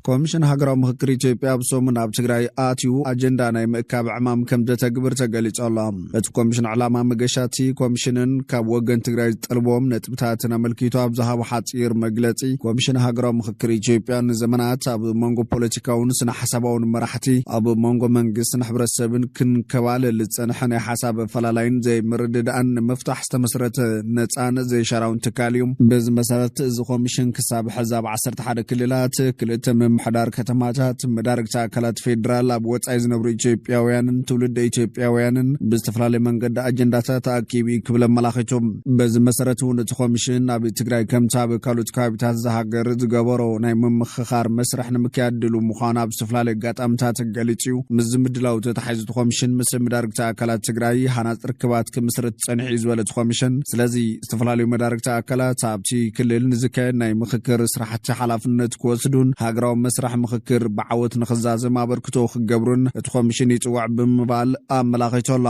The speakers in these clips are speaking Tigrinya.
ኮሚሽን ሃገራዊ ምክክር ኢትዮጵያ ብሶሙን ኣብ ትግራይ ኣትዩ ኣጀንዳ ናይ ምእካብ ዕማም ከም ዘተግብር ተገሊጹ ኣሎ። እቲ ኮሚሽን ዕላማ መገሻቲ ኮሚሽንን ካብ ወገን ትግራይ ዝጠልቦም ነጥብታትን ኣመልኪቱ ኣብ ዝሃቦ ሓጺር መግለጺ ኮሚሽን ሃገራዊ ምክክር ኢትዮጵያ ንዘመናት ኣብ መንጎ ፖለቲካውን ስነ ሓሳባውን መራሕቲ ኣብ መንጎ መንግስትን ሕብረተሰብን ክንከባለል ዝጸንሐ ናይ ሓሳብ ኣፈላላይን ዘይምርድዳእን ንምፍታሕ ዝተመስረተ ነጻን ዘይሸራውን ትካል እዩ። በዚ መሰረት እዚ ኮሚሽን ክሳብ ሕዛብ 11 ክልላት ክልተ ምምሕዳር ከተማታት መዳርግቲ ኣካላት ፌደራል ኣብ ወጻኢ ዝነብሩ ኢትዮጵያውያንን ትውልደ ኢትዮጵያውያንን ብዝተፈላለየ መንገዲ ኣጀንዳታት ተኣኪቡ ክብል ኣመላኺቶም። በዚ መሰረት እውን እቲ ኮሚሽን ኣብ ትግራይ ከምቲ ኣብ ካልኦት ከባቢታት ዝሃገር ዝገበሮ ናይ ምምኽኻር መስርሕ ንምክያድ ድሉው ምዃኑ ኣብ ዝተፈላለዩ ኣጋጣሚታት ገሊጹ እዩ። ምስ ምድላው ተታሒዙ እቲ ኮሚሽን ምስ መዳርግቲ ኣካላት ትግራይ ሃናፅ ርክባት ክምስረት ጸኒሑ እዩ ዝበለ እቲ ኮሚሽን ስለዚ ዝተፈላለዩ መዳርግቲ ኣካላት ኣብቲ ክልል ንዝካየድ ናይ ምክክር ስራሕቲ ሓላፍነት ክወስዱን ሃገራዊ መስራሕ ምክክር ብዓወት ንኽዛዘም ኣበርክቶ ክገብሩን እቲ ኮሚሽን ይጽዋዕ ብምባል ኣመላኺቱ ኣሎ።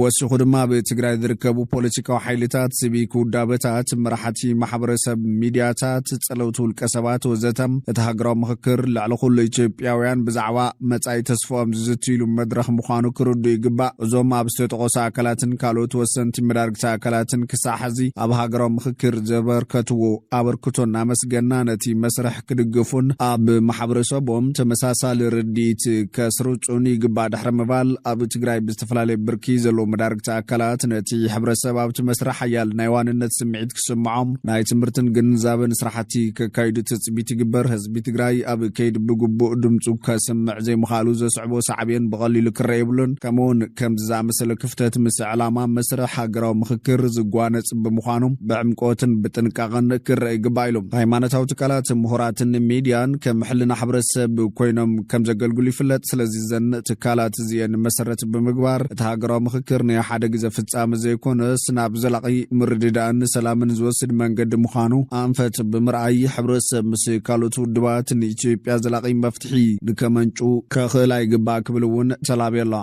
ወሲኹ ድማ ብትግራይ ዝርከቡ ፖለቲካዊ ሓይልታት ሲቪክ ውዳበታት መራሕቲ ማሕበረሰብ ሚድያታት ጸለውቲ ውልቀ ሰባት ወዘተም እቲ ሃገራዊ ምክክር ልዕሊ ኩሉ ኢትዮጵያውያን ብዛዕባ መጻኢ ተስፋኦም ዝዝትይሉ መድረኽ ምዃኑ ክርዱ ይግባእ። እዞም ኣብ ዝተጠቐሱ ኣካላትን ካልኦት ወሰንቲ መዳርግቲ ኣካላትን ክሳብ ሕዚ ኣብ ሃገራዊ ምክክር ዘበርከትዎ ኣበርክቶ እናመስገና ነቲ መስርሕ ክድግፉን ኣብ ማሕበረሰቦም ተመሳሳሊ ርዲት ከስርጹን ይግባእ ድሕሪ ምባል ኣብ ትግራይ ብዝተፈላለየ ብርኪ ዘለዎ መዳርግቲ ኣካላት ነቲ ሕብረተሰብ ኣብቲ መስርሕ ሓያል ናይ ዋንነት ስምዒት ክስምዖም ናይ ትምህርትን ግንዛበን ስራሕቲ ከካይዱ ትጽቢት ይግበር። ህዝቢ ትግራይ ኣብ ከይዲ ብግቡእ ድምፁ ከስምዕ ዘይምኻሉ ዘስዕቦ ሳዕብን ብቐሊሉ ክረአ የብሉን። ከምኡውን ከምዚ ዝኣመሰለ ክፍተት ምስ ዕላማ መስርሕ ሃገራዊ ምክክር ዝጓነጽ ብምዃኑ ብዕምቆትን ብጥንቃቐን ክረአ ይግባእ ኢሎም። ሃይማኖታዊ ትካላት ምሁራትን ሚድያን ከም ሕልና ሕብረተሰብ ኮይኖም ከም ዘገልግሉ ይፍለጥ። ስለዚ ዘን ትካላት እዚአን መሰረት ብምግባር እቲ ሃገራዊ ምክክር ናይ ሓደ ግዜ ፍጻመ ዘይኮነስ ናብ ዘላቒ ምርድዳእን ሰላምን ዝወስድ መንገዲ ምዃኑ ኣንፈት ብምርኣይ ሕብረተሰብ ምስ ካልኦት ውድባት ንኢትዮጵያ ዘላቒ መፍትሒ ንከመንጩ ከኽእላ ይግባእ ክብል እውን ተላብየ ኣሎ።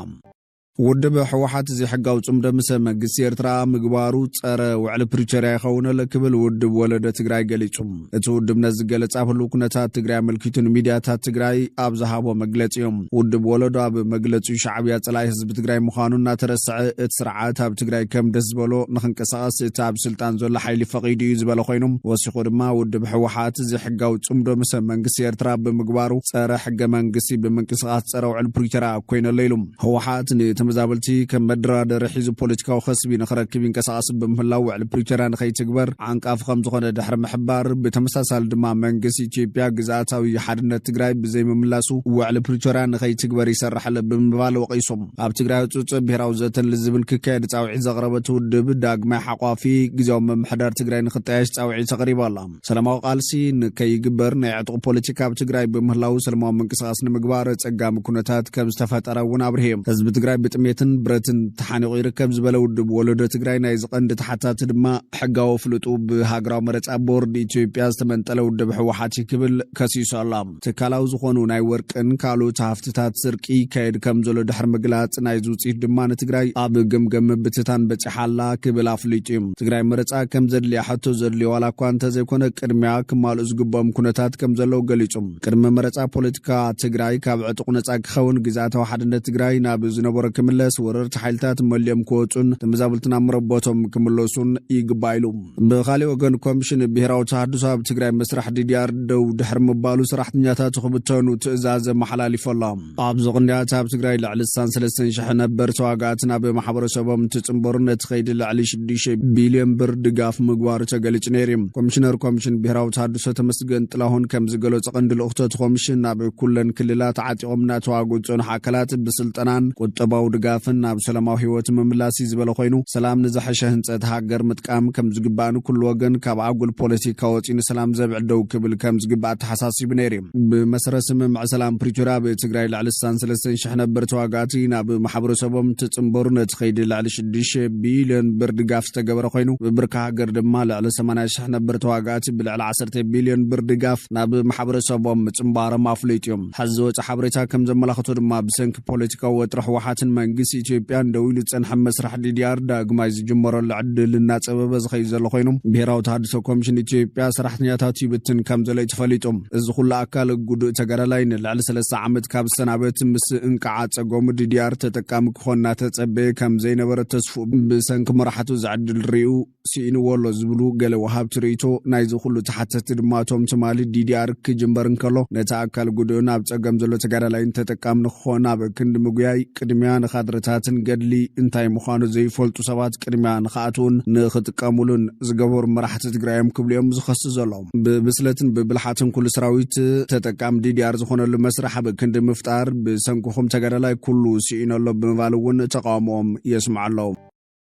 ውድብ ሕወሓት ዘይሕጋዊ ጽምዶ ምስ መንግስቲ ኤርትራ ምግባሩ ጸረ ውዕሊ ፕሪቶሪያ ይኸውን ክብል ውድብ ወለዶ ትግራይ ገሊጹ። እቲ ውድብ ነዚ ገለጻ ህሉ ኩነታት ትግራይ ኣመልኪቱ ንሚድያታት ትግራይ ኣብ ዝሃቦ መግለጺ እዮም። ውድብ ወለዶ ኣብ መግለጺኡ ሻዕብያ ጸላኢ ህዝቢ ትግራይ ምዃኑ እናተረስዐ እቲ ስርዓት ኣብ ትግራይ ከም ደስ ዝበሎ ንኽንቀሳቐስ እቲ ኣብ ስልጣን ዘሎ ሓይሊ ፈቒዱ እዩ ዝበለ ኮይኑ ወሲኹ ድማ ውድብ ሕወሓት ዘይሕጋዊ ጽምዶ ምስ መንግስቲ ኤርትራ ብምግባሩ ጸረ ሕገ መንግስቲ ብምንቅስቓስ ጸረ ውዕሊ ፕሪቶሪያ ኮይነሎ ኢሉ። ሕወሓት ተመዛበልቲ ከም መደራደሪ ሒዙ ፖለቲካዊ ከስቢ ንኽረክብ ይንቀሳቐስ ብምህላው ውዕሊ ፕሪቶሪያ ንኸይትግበር ዓንቃፍ ከም ዝኾነ ድሕሪ ምሕባር ብተመሳሳሊ ድማ መንግስቲ ኢትዮጵያ ግዝኣታዊ ሓድነት ትግራይ ብዘይምምላሱ ውዕሊ ፕሪቶሪያ ንኸይትግበር ይሰርሕ ኣሎ ብምባል ወቒሶም። ኣብ ትግራይ ፅፁዕ ብሄራዊ ዘተን ዝብል ክካየድ ጻውዒት ዘቕረበት ውድብ ዳግማይ ሓቋፊ ግዜያዊ ምምሕዳር ትግራይ ንኽጣየሽ ጻውዒት ኣቕሪባ ኣላ። ሰላማዊ ቃልሲ ንከይግበር ናይ ዕጡቕ ፖለቲካ ኣብ ትግራይ ብምህላው ሰላማዊ ምንቅስቓስ ንምግባር ጸጋሚ ኩነታት ከም ዝተፈጠረ እውን ኣብርሂዮም። ህዝቢ ትግራይ ጥሜትን ብረትን ተሓኒቑ ይርከብ ዝበለ ውድብ ወለዶ ትግራይ ናይ ዝቐንዲ ተሓታቲ ድማ ሕጋዊ ፍልጡ ብሃገራዊ መረፃ ቦርድ ኢትዮጵያ ዝተመንጠለ ውድብ ሕወሓት ክብል ከሲሱ ኣሎ። ትካላዊ ዝኾኑ ናይ ወርቅን ካልኦት ሃፍትታት ስርቂ ካየድ ከም ዘሎ ድሕሪ ምግላጽ ናይ ውፅኢት ድማ ንትግራይ ኣብ ገምገም ብትታን በፂሓላ ክብል ኣፍሊጡ እዩ። ትግራይ መረፃ ከም ዘድልያ ሕቶ ዘድልዮ ዋላ እኳ እንተዘይኮነ ቅድሚያ ክማልኡ ዝግብኦም ኩነታት ከም ዘለው ገሊጹ። ቅድሚ መረፃ ፖለቲካ ትግራይ ካብ ዕጡቕ ነፃ ክኸውን ግዝኣታዊ ሓድነት ትግራይ ናብ ዝነበረ ክምለስ ወረርቲ ሓይልታት መሊኦም ክወፁን ተመዛበልትና ምረቦቶም ክምለሱን ይግባእ ኢሉ። ብኻሊእ ወገን ኮሚሽን ብሄራዊ ተሃድሶ ኣብ ትግራይ መስራሕ ዲዲኣር ደው ድሕሪ ምባሉ ሰራሕተኛታት ክብተኑ ትእዛዝ መሓላሊፉ ኣሎ። ኣብዚ ቅንድያት ኣብ ትግራይ ልዕሊ 63,000 ነበር ተዋጋእቲ ናብ ማሕበረሰቦም ትጽምበሩ ነቲ ከይዲ ልዕሊ 6 ቢልዮን ብር ድጋፍ ምግባሩ ተገሊጹ ነይሩ። ኮሚሽነር ኮሚሽን ብሄራዊ ተሃድሶ ተመስገን ጥላሁን ከም ዝገለጹ ቀንዲ ልእኽቶት ኮሚሽን ኣብ ኩለን ክልላት ዓጢቖም እናተዋግኡ ዝጸንሑ ኣካላት ብስልጠናን ቁጠባዊ ድጋፍን ናብ ሰላማዊ ህይወት ምምላስ ዝበለ ኮይኑ ሰላም ንዝሐሸ ህንጸት ሃገር ምጥቃም ከም ዝግባእን ኩሉ ወገን ካብ ኣጉል ፖለቲካ ወፂን ሰላም ዘብዕል ደው ክብል ከም ዝግባእ ተሓሳሲቡ ነይሩ። ብመሰረት ስምምዕ ሰላም ፕሪቶሪያ ብትግራይ ልዕሊ 63,000 ነበር ተዋጋእቲ ናብ ማሕበረሰቦም ትጽምበሩ ነቲ ከይዲ ልዕሊ 6 ቢልዮን ብር ድጋፍ ዝተገበረ ኮይኑ ብብርካ ሃገር ድማ ልዕሊ 80,000 ነበር ተዋጋእቲ ብልዕሊ 10 ቢልዮን ብር ድጋፍ ናብ ማሕበረሰቦም ምጽምባሮም ኣፍሊጡ እዮም። ሕዚ ወፂ ሓበሬታ ከም ዘመላኽቶ ድማ ብሰንኪ ፖለቲካዊ ወጥሪ ሕወሓትን መንግስቲ ኢትዮጵያ ደውሉ ጸንሐ መስራሕ ዲዲአር ዳግማይ ዝጅመረሉ ዕድል እናጸበበ ዝኸይ ዘሎ ኮይኑ ብሄራዊ ተሃድሶ ኮሚሽን ኢትዮጵያ ሰራሕተኛታት ይብትን ከም ዘሎ ተፈሊጦም እዚ ኩሉ አካል ጉዱእ ተገዳላይ ንልዕሊ 3 ዓመት ካብ ሰናበት ምስ እንቃዓ ጸጎም ዲዲአር ተጠቃሚ ክኾንና ተጸበየ ከም ዘይነበረ ተስፉ ብሰንኪ መራሕቱ ዝዕድል ሪኡ ሲኢንወሎ ዝብሉ ገለ ወሃብቲ ርእይቶ ናይ ዝኩሉ ተሓተቲ ድማቶም ትማሊ ዲዲአር ክጅምበር እንከሎ ነታ አካል ጉዱእ ናብ ጸገም ዘሎ ተገዳላይን ተጠቃሚ ንክኾን ኣብ ክንዲ ምግያይ ቅድሚያ ንኻድረታትን ገድሊ እንታይ ምዃኑ ዘይፈልጡ ሰባት ቅድሚያ ንኽኣትውን ንኽጥቀሙሉን ዝገበሩ መራሕቲ ትግራይም ክብልዮም ዝኸስ ዘሎ ብብስለትን ብብልሓትን ኩሉ ሰራዊት ተጠቃሚ ዲዲአር ዝኾነሉ መስራሕ ክንዲ ምፍጣር ብሰንኪኹም ተገዳላይ ኩሉ ሲኢነሎ ብምባል እውን ተቃውሞኦም የስምዓለው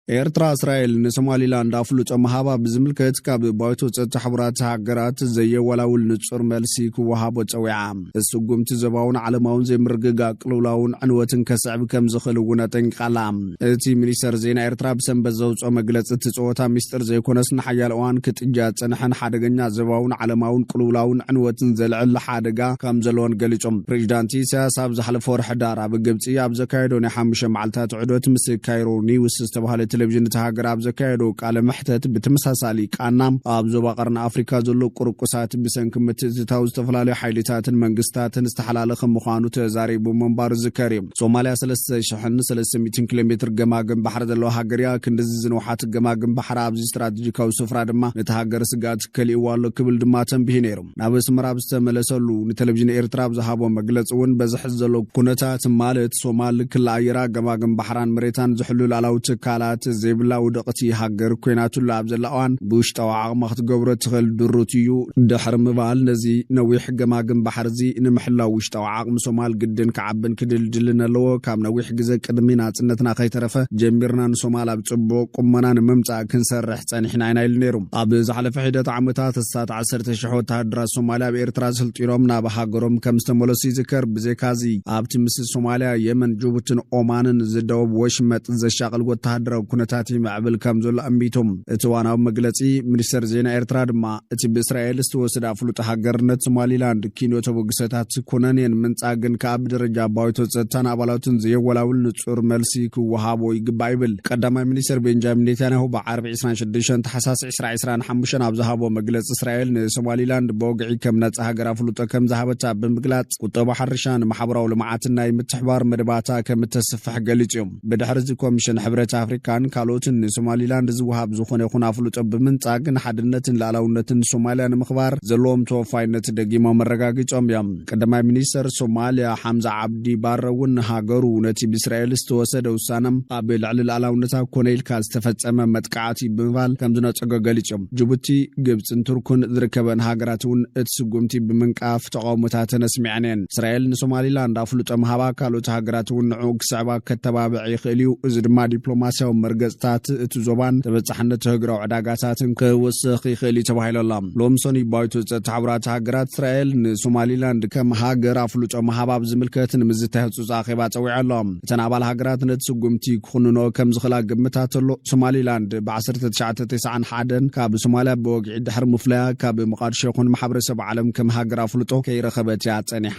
ኤርትራ እስራኤል ንሶማሊላንድ አፍሉጦ መሃባ ብዝምልከት ካብ ባይቶ ጸጥታ ሕቡራት ሃገራት ዘየወላውል ንጹር መልሲ ክወሃቦ ጸዊዓ እሱጉምቲ ዘባውን ዓለማውን ዘይምርግጋ ቅልውላውን ዕንወትን ከስዕብ ከም ዝኽእል እውን ጠንቂቃላ እቲ ሚኒስተር ዜና ኤርትራ ብሰንበት ዘውፅኦ መግለፂ እቲ ጸወታ ሚስጥር ዘይኮነስ ንሓያል እዋን ክጥጃ ጸንሐን ሓደገኛ ዘባውን ዓለማውን ቅልውላውን ዕንወትን ዘልዕል ሓደጋ ከም ዘለዎን ገሊጾም ፕሬዚዳንት ኢሳያስ ኣብ ዝሓለፈ ወርሒ ዳር ኣብ ግብፂ ኣብ ዘካየዶ ናይ 5 መዓልታት ዕዶት ምስ ካይሮ ኒውስ ዝተባህለ ቴሌቪዥን ተሃገር ኣብ ዘካየዶ ቃለ መሕተት ብተመሳሳሊ ቃና ኣብ ዞባ ቀርኒ አፍሪካ ዘሎ ቁርቁሳት ብሰንኪ ምትእትታው ዝተፈላለዩ ሓይልታትን መንግስታትን ዝተሓላለኸ ምዃኑ ተዛሪቡ መንባር ዝከሪ ሶማሊያ 3300 ኪሎሜትር ገማግም ባሕሪ ዘለዎ ሃገርያ ክንድዚ ዝንውሓት ገማግም ባሕሪ ኣብዚ ስትራቴጂካዊ ስፍራ ድማ ነቲ ሃገር ስጋት ከሊእዎ ኣሎ ክብል ድማ ተንቢሂ ነይሩ ናብ ኣስመራ ዝተመለሰሉ ንቴሌቪዥን ኤርትራ ዝሃቦ መግለፂ እውን በዝሕዝ ዘሎ ኩነታት ማለት ሶማሊ ክለኣየራ ገማግም ባሕራን መሬታን ዝሕልሉ ኣላዊ ትካላት ዘይብላ ውድቕቲ ሃገር ኮይናቱላ ኣብ ዘለኣዋን ብውሽጣዊ ዓቕማ ክትገብሮ ትኽእል ድሩት እዩ ድሕሪ ምባል ነዚ ነዊሕ ገማግም ባሕሪ እዚ ንምሕላው ውሽጣዊ ዓቕሚ ሶማል ግድን ክዓብን ክድልድልን ኣለዎ ካብ ነዊሕ ግዜ ቅድሚ ናጽነትና ከይተረፈ ጀሚርና ንሶማል ኣብ ጽቡቕ ቁመና ንምምጻእ ክንሰርሕ ጸኒሕና ኢና ኢሉ ነይሩ ኣብ ዝሓለፈ ሒደት ዓመታት 10,000 ወተሃደራት ሶማልያ ኣብ ኤርትራ ስልጢኖም ናብ ሃገሮም ከም ዝተመለሱ ይዝከር ብዘይካዚ ኣብቲ ምስሊ ሶማልያ የመን ጅቡትን ኦማንን ዝደወብ ወሽመጥ ዘሻቅል ወተሃደራዊ ኩነታት ይምዕብል ከም ዘሎ ኣንቢቶም እቲ ዋናዊ መግለጺ ሚኒስተር ዜና ኤርትራ ድማ እቲ ብእስራኤል ዝተወሰደ ኣፍሉጦ ሃገርነት ሶማሊላንድ ኪኖቶ በግሰታት ኩነኔን ምንጻግን ካብ ደረጃ ባይቶ ጸጥታን ኣባላቱን ዘየወላውል ንጹር መልሲ ክወሃቦ ይግባእ ይብል ቀዳማይ ሚኒስተር ቤንጃሚን ኔታንያሁ ብዓርቢ 26 ታሕሳስ 2025 ኣብ ዝሃቦ መግለጺ እስራኤል ንሶማሊላንድ በወግዒ ከም ነጻ ሃገር ኣፍሉጦ ከም ዝሃበታ ብምግላጽ ቁጠባ ሕርሻን ማሕበራዊ ልምዓትን ናይ ምትሕባር መደባታ ከም ተስፍሕ ገሊጹ ብድሕሪ እዚ ኮሚሽን ሕብረት አፍሪካን ካልኦትን ንሶማሊላንድ ዝወሃብ ዝኾነ ይኹን ኣፍሉጦ ብምንጻግ ንሓድነትን ላዕላውነትን ሶማልያ ንምኽባር ዘለዎም ተወፋይነት ደጊሞም መረጋጊጾም እዮም ቀዳማይ ሚኒስተር ሶማልያ ሓምዛ ዓብዲ ባረ እውን ሃገሩ ነቲ ብእስራኤል ዝተወሰደ ውሳነም ኣብ ልዕሊ ላዕላውነታ ኮነ ኢልካ ዝተፈጸመ መጥቃዕቲ ብምባል ከም ዝነጸጎ ገሊጾም ጅቡቲ ግብፅን ቱርክን ዝርከበን ሃገራት እውን እቲ ስጉምቲ ብምንቃፍ ተቃውሞታትን ኣስሚዐን እየን እስራኤል ንሶማሊላንድ ኣፍሉጦ ምሃባ ካልኦት ሃገራት እውን ንዑ ክስዕባ ከተባብዕ ይኽእል እዩ እዚ ድማ ዲፕሎማስያዊ መርገጽታት እቲ ዞባን ተበጻሕነት ህግራዊ ዕዳጋታትን ክወስኽ ይኽእል ተባሂሎላ ሎምሶኒ ባይቶ ጸጥታ ሕቡራት ሃገራት እስራኤል ንሶማሊላንድ ከም ሃገር ኣፍሉጦ ምሃባ ዝምልከት ንምዝታይ ህጹጽ ኣኼባ ጸዊዖሎም እተን ኣባል ሃገራት ነቲ ስጉምቲ ክኹንኖ ከም ዝኽእላ ግምታት ኣሎ ሶማሊላንድ ብ1991 ካብ ሶማልያ ብወግዒ ድሕሪ ምፍለያ ካብ መቃድሾ ይኹን ማሕበረሰብ ዓለም ከም ሃገር ኣፍሉጦ ከይረኸበት እያ ጸኒሓ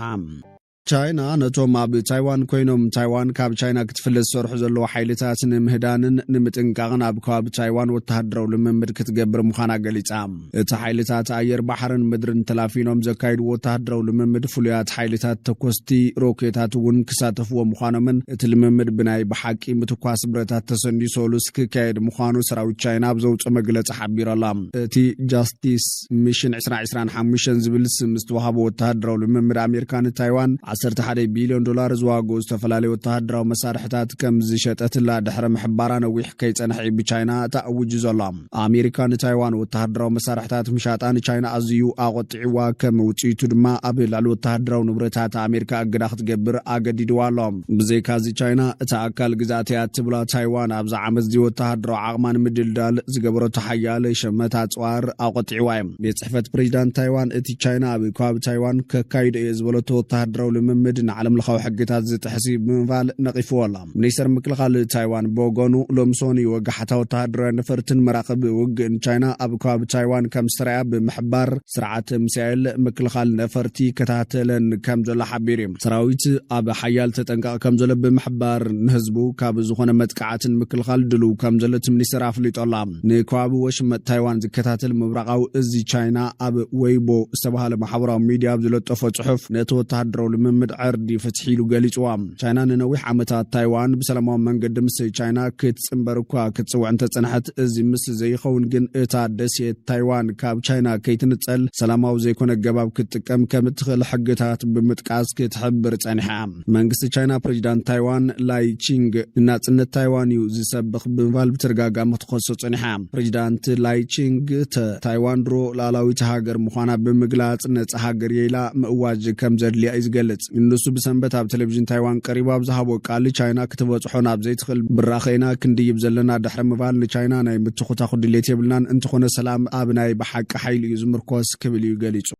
ቻይና ነቶም ኣብ ታይዋን ኮይኖም ታይዋን ካብ ቻይና ክትፍለስ ዝሰርሑ ዘለዉ ሓይልታት ንምህዳንን ንምጥንቃቕን ኣብ ከባቢ ታይዋን ወተሃደራዊ ልምምድ ክትገብር ምዃና ገሊጻ እቲ ሓይልታት ኣየር ባሕርን ምድርን ተላፊኖም ዘካይድዎ ወተሃደራዊ ልምምድ ፍሉያት ሓይልታት ተኮስቲ ሮኬታት እውን ክሳተፍዎ ምዃኖምን እቲ ልምምድ ብናይ ብሓቂ ምትኳስ ብረታት ተሰንዲሶሉስ ክካየድ ምዃኑ ሰራዊት ቻይና ኣብ ዘውፅኦ መግለፂ ሓቢሮላ እቲ ጃስቲስ ሚሽን 2025 ዝብል ስም ዝተዋህቦ ወተሃደራዊ ልምምድ ኣሜሪካ ንታይዋን $11 ቢልዮን ዝዋግኡ ዝተፈላለዩ ወተሃደራዊ መሳርሕታት ከም ዝሸጠትላ ድሕሪ ምሕባራ ነዊሕ ከይጸንሐ ብቻይና ተኣውጅ ዘሎ ኣሜሪካ ንታይዋን ወተሃደራዊ መሳርሕታት ምሻጣን ቻይና ኣዝዩ ኣቆጢዕዋ ከም ውጽኢቱ ድማ ኣብ ልዕሊ ወተሃደራዊ ንብረታት ኣሜሪካ ኣገዳ ክትገብር ኣገዲድዋ ኣሎ ብዘይካዚ ቻይና እቲ ኣካል ግዛት እያ ትብላ ታይዋን ኣብ ዓመት ዚ ወተሃደራዊ ዓቕማን ምድልዳል ዝገበረቶ ሓያል ሸመታ ጽዋር ኣቆጢዕዋ ቤት ጽሕፈት ፕሬዚዳንት ታይዋን እቲ ቻይና ኣብ ከባቢ ታይዋን ከካይድ ዝብለቶ ወተሃደራዊ ልምምድ ንዓለም ለኻዊ ሕግታት ዝጥሕሲ ብምባል ነቒፍዎ ኣላ ሚኒስተር ምክልኻል ታይዋን ቦጎኑ ሎምሶኒ ወጋሕታ ወተሃደራዊ ነፈርትን መራኸቢ ውግእን ቻይና ኣብ ከባቢ ታይዋን ከም ዝተረኣያ ብምሕባር ስርዓት ሚሳኤል ምክልኻል ነፈርቲ ከታተለን ከም ዘሎ ሓቢሩ ሰራዊት ኣብ ሓያል ተጠንቀቕ ከም ዘሎ ብምሕባር ንህዝቡ ካብ ዝኾነ መጥቃዕትን ምክልኻል ድልው ከም ዘሎ ሚኒስተር ኣፍሊጡ ኣላ ንከባቢ ወሽመጥ ታይዋን ዝከታተል ምብራቃዊ እዚ ቻይና ኣብ ዌይቦ ዝተባሃለ ማሕበራዊ ሚድያ ዝለጠፎ ጽሑፍ ነቲ ወተሃደራዊ ልምምድ ዕርዲ ፈትሒሉ ገሊጽዋ ቻይና ንነዊሕ ዓመታት ታይዋን ብሰላማዊ መንገዲ ምስ ቻይና ክትጽምበር እኳ ክትጽውዕ እንተጸንሐት እዚ ምስ ዘይኸውን ግን እታ ደሴት ታይዋን ካብ ቻይና ከይትንጸል ሰላማዊ ዘይኮነ ገባብ ክትጥቀም ከም እትኽእል ሕግታት ብምጥቃስ ክትሕብር ጸኒሓ መንግስቲ ቻይና ፕሬዚዳንት ታይዋን ላይ ቺንግ ናጽነት ታይዋን እዩ ዝሰብኽ ብምባል ብተደጋጋሚ ክትኸሶ ጸኒሓ ፕሬዚዳንት ላይ ቺንግ ታይዋን ድሮ ላዕላዊት ሃገር ምዃና ብምግላጽ ነጻ ሃገር የኢላ ምእዋጅ ከም ዘድልያ እዩ ዝገልጽ ንሱ ብሰንበት ኣብ ቴሌቪዥን ታይዋን ቀሪቡ ኣብ ዝሃቦ ቃል ቻይና ክትበጽሖ ናብ ዘይትኽእል ብራኸይና ክንድይብ ዘለና ድሕሪ ምባል ንቻይና ናይ ምትኹታኹ ድሌት የብልናን እንተኾነ ሰላም ኣብ ናይ ብሓቂ ሓይሊ እዩ ዝምርኮስ ክብል እዩ ገሊጹ